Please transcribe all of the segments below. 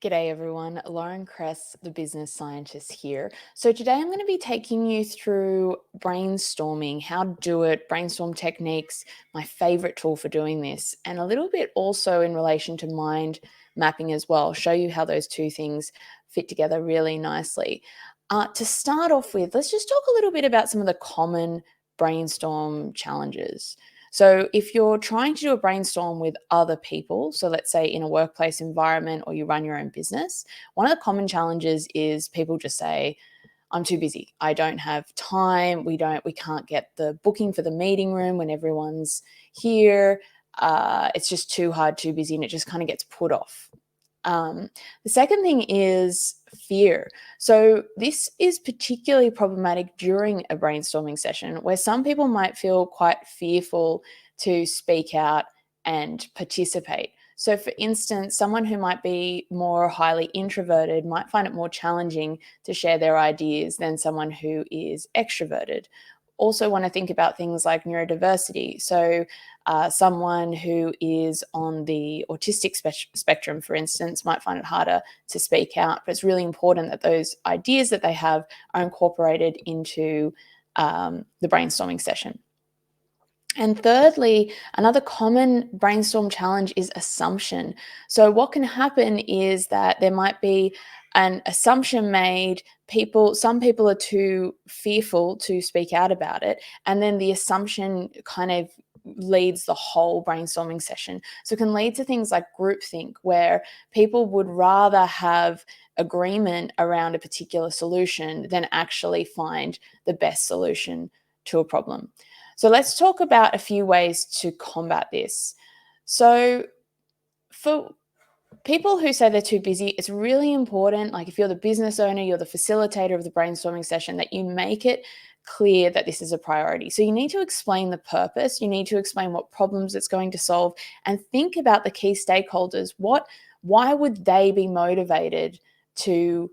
G'day everyone, Lauren Kress, the business scientist here. So today I'm going to be taking you through brainstorming, how to do it, brainstorm techniques, my favorite tool for doing this, and a little bit also in relation to mind mapping as well. Show you how those two things fit together really nicely. To start off with, let's just talk a little bit about some of the common brainstorm challenges. So if you're trying to do a brainstorm with other people, so let's say in a workplace environment or you run your own business, one of the common challenges is people just say, I'm too busy. I don't have time. We can't get the booking for the meeting room when everyone's here. It's just too hard, too busy, and it just kind of gets put off. The second thing is fear. So this is particularly problematic during a brainstorming session where some people might feel quite fearful to speak out and participate. So for instance, someone who might be more highly introverted might find it more challenging to share their ideas than someone who is extroverted. Also want to think about things like neurodiversity. So someone who is on the autistic spectrum, for instance, might find it harder to speak out, but it's really important that those ideas that they have are incorporated into the brainstorming session. And thirdly, another common brainstorm challenge is assumption. So what can happen is that there might be an assumption made. Some people are too fearful to speak out about it, and then the assumption kind of leads the whole brainstorming session. So it can lead to things like groupthink, where people would rather have agreement around a particular solution than actually find the best solution to a problem. So let's talk about a few ways to combat this. So for people who say they're too busy, it's really important, like if you're the business owner, you're the facilitator of the brainstorming session, that you make it clear that this is a priority. So you need to explain the purpose, you need to explain what problems it's going to solve, and think about the key stakeholders. Why would they be motivated to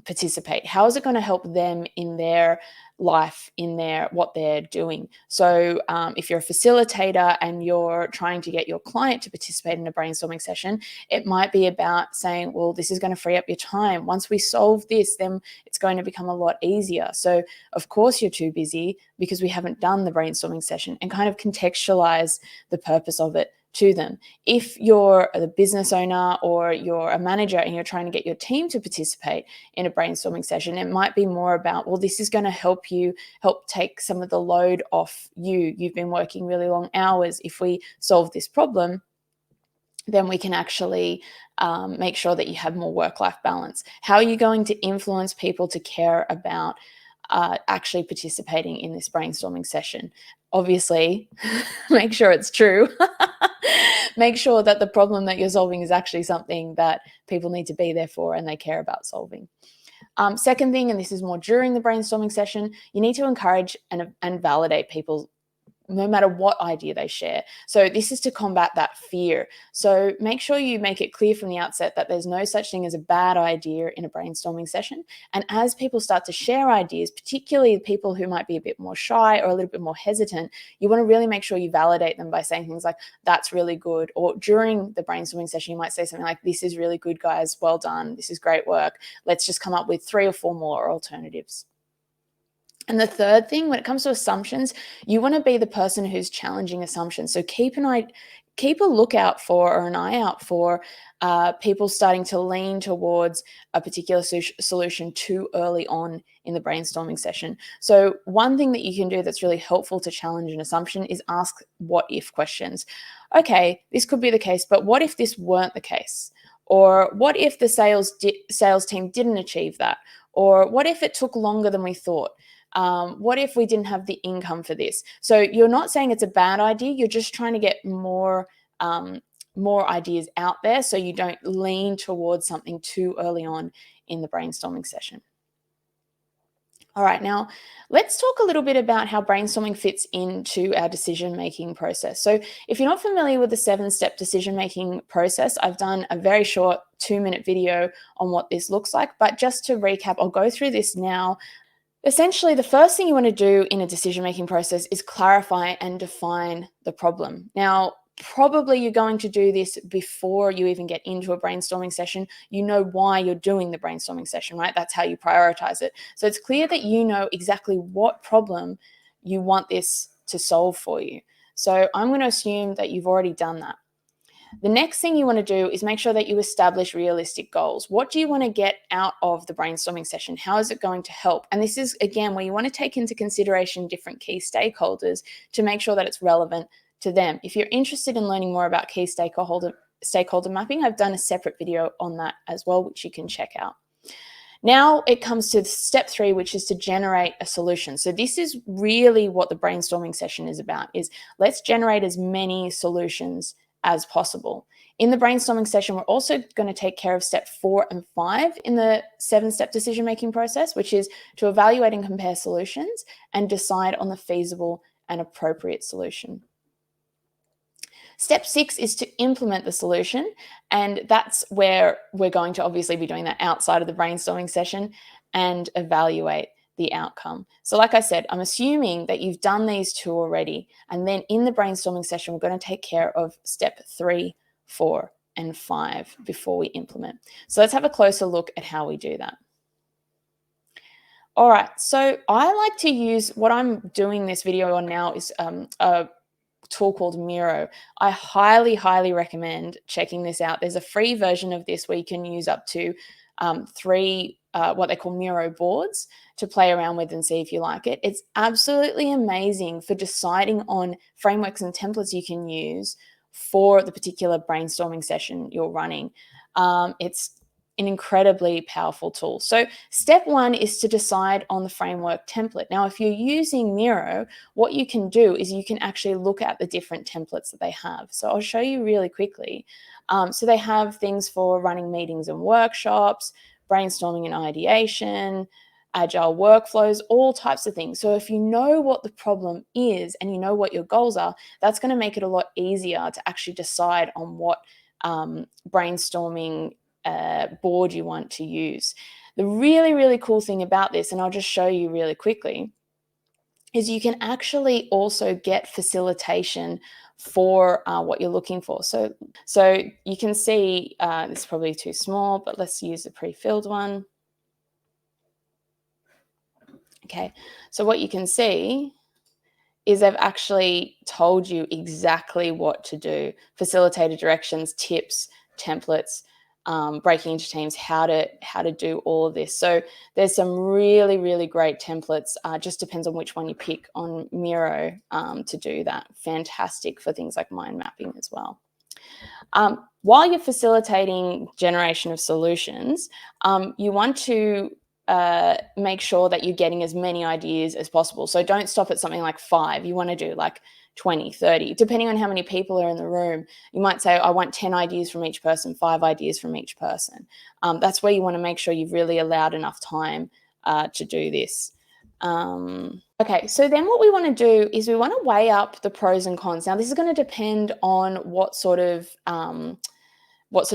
participate? How is it going to help them in their life, in what they're doing? So if you're a facilitator and you're trying to get your client to participate in a brainstorming session, it might be about saying, well, this is going to free up your time. Once we solve this, then it's going to become a lot easier. So of course you're too busy because we haven't done the brainstorming session, and kind of contextualize the purpose of it to them. If you're the business owner or you're a manager and you're trying to get your team to participate in a brainstorming session, it might be more about, well, this is going to help take some of the load off you. You've been working really long hours. If we solve this problem, then we can actually make sure that you have more work-life balance. How are you going to influence people to care about actually participating in this brainstorming session? Obviously, make sure it's true. Make sure that the problem that you're solving is actually something that people need to be there for and they care about solving. Second thing, and this is more during the brainstorming session, you need to encourage and validate people no matter what idea they share. So this is to combat that fear. So make sure you make it clear from the outset that there's no such thing as a bad idea in a brainstorming session. And as people start to share ideas, particularly people who might be a bit more shy or a little bit more hesitant, you want to really make sure you validate them by saying things like, that's really good. Or during the brainstorming session, you might say something like, this is really good, guys. Well done. This is great work. Let's just come up with 3 or 4 more alternatives. And the third thing, when it comes to assumptions, you want to be the person who's challenging assumptions. So keep a lookout for, or an eye out for, people starting to lean towards a particular solution too early on in the brainstorming session. So one thing that you can do that's really helpful to challenge an assumption is ask what if questions. Okay, this could be the case, but what if this weren't the case? Or what if the sales team didn't achieve that? Or what if it took longer than we thought? What if we didn't have the income for this? So you're not saying it's a bad idea. You're just trying to get more ideas out there so you don't lean towards something too early on in the brainstorming session. All right, now let's talk a little bit about how brainstorming fits into our decision-making process. So if you're not familiar with the 7-step decision-making process, I've done a very short 2-minute video on what this looks like. But just to recap, I'll go through this now. Essentially, the first thing you want to do in a decision-making process is clarify and define the problem. Now, probably you're going to do this before you even get into a brainstorming session. You know why you're doing the brainstorming session, right? That's how you prioritize it. So it's clear that you know exactly what problem you want this to solve for you. So I'm going to assume that you've already done that. The next thing you want to do is make sure that you establish realistic goals. What do you want to get out of the brainstorming session? How is it going to help? And this is, again, where you want to take into consideration different key stakeholders to make sure that it's relevant to them. If you're interested in learning more about key stakeholder mapping, I've done a separate video on that as well, which you can check out. Now it comes to step 3, which is to generate a solution. So this is really what the brainstorming session is about, is let's generate as many solutions as possible. In the brainstorming session, we're also going to take care of step 4 and 5 in the 7-step decision-making process, which is to evaluate and compare solutions and decide on the feasible and appropriate solution. Step 6 is to implement the solution, and that's where we're going to obviously be doing that outside of the brainstorming session and evaluate the outcome. So like I said, I'm assuming that you've done these 2 already, and then in the brainstorming session, we're going to take care of step 3, 4, and 5 before we implement. So let's have a closer look at how we do that. All right, so I like to use, what I'm doing this video on now is a tool called Miro. I highly recommend checking this out. There's a free version of this where you can use up to 3 what they call Miro boards to play around with and see if you like it. It's absolutely amazing for deciding on frameworks and templates you can use for the particular brainstorming session you're running. It's an incredibly powerful tool. So step 1 is to decide on the framework template. Now, if you're using Miro, what you can do is you can actually look at the different templates that they have. So I'll show you really quickly. So they have things for running meetings and workshops, brainstorming and ideation, agile workflows, all types of things. So if you know what the problem is and you know what your goals are, that's going to make it a lot easier to actually decide on what brainstorming board you want to use. The really cool thing about this, and I'll just show you really quickly, is you can actually also get facilitation for what you're looking for. So you can see, this is probably too small, but let's use the pre-filled one. Okay, so what you can see is they've actually told you exactly what to do. Facilitator directions, tips, templates, breaking into teams, how to do all of this. So there's some really great templates. Just depends on which one you pick on Miro to do that. Fantastic for things like mind mapping as well. While you're facilitating generation of solutions, you want to make sure that you're getting as many ideas as possible. So don't stop at something like 5. You want to do like 20, 30, depending on how many people are in the room. You might say, I want 10 ideas from each person, 5 ideas from each person. That's where you want to make sure you've really allowed enough time to do this. Okay, so then what we want to do is we want to weigh up the pros and cons. Now, this is going to depend on what sort of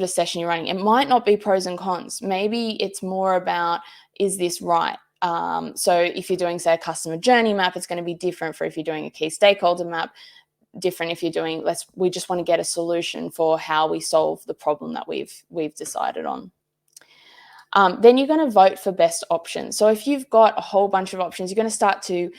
session you're running. It might not be pros and cons. Maybe it's more about, is this right? So if you're doing, say, a customer journey map, it's going to be different for if you're doing a key stakeholder map, different if you're doing, we just want to get a solution for how we solve the problem that we've decided on. Then you're going to vote for best options. So if you've got a whole bunch of options, you're going to start to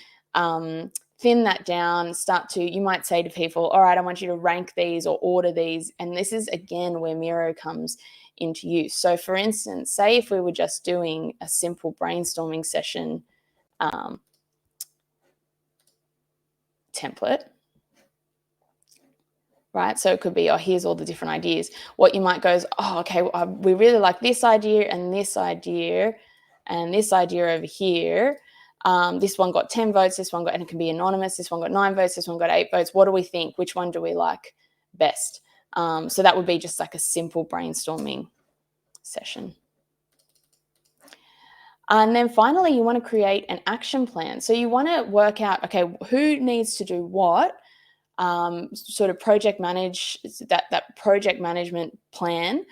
thin that down, you might say to people, all right, I want you to rank these or order these. And this is, again, where Miro comes into use. So for instance, say if we were just doing a simple brainstorming session template, right? So it could be, oh, here's all the different ideas. What you might go is, oh, okay, we really like this idea and this idea and this idea over here. This one got 10 votes, this one got, and it can be anonymous, this one got 9 votes, this one got 8 votes. What do we think? Which one do we like best? So that would be just like a simple brainstorming session. And then finally, you want to create an action plan. So you want to work out, okay, who needs to do what? Sort of project manage that project management plan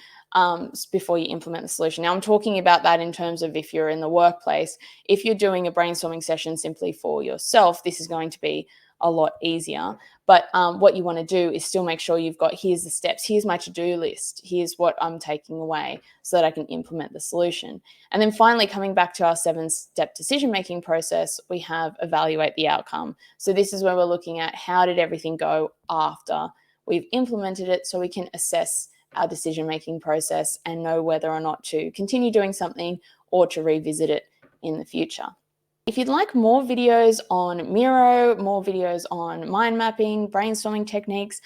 before you implement the solution. Now, I'm talking about that in terms of if you're in the workplace. If you're doing a brainstorming session simply for yourself, this is going to be a lot easier. But what you want to do is still make sure you've got, here's the steps, here's my to-do list, here's what I'm taking away so that I can implement the solution. And then finally, coming back to our 7-step decision-making process, we have evaluate the outcome. So this is where we're looking at how did everything go after we've implemented it, so we can assess our decision-making process and know whether or not to continue doing something or to revisit it in the future. If you'd like more videos on Miro, more videos on mind mapping, brainstorming techniques,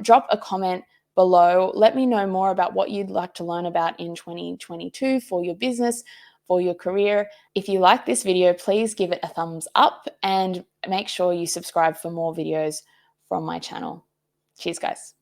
drop a comment below. Let me know more about what you'd like to learn about in 2022 for your business, for your career. If you like this video, please give it a thumbs up and make sure you subscribe for more videos from my channel. Cheers, guys.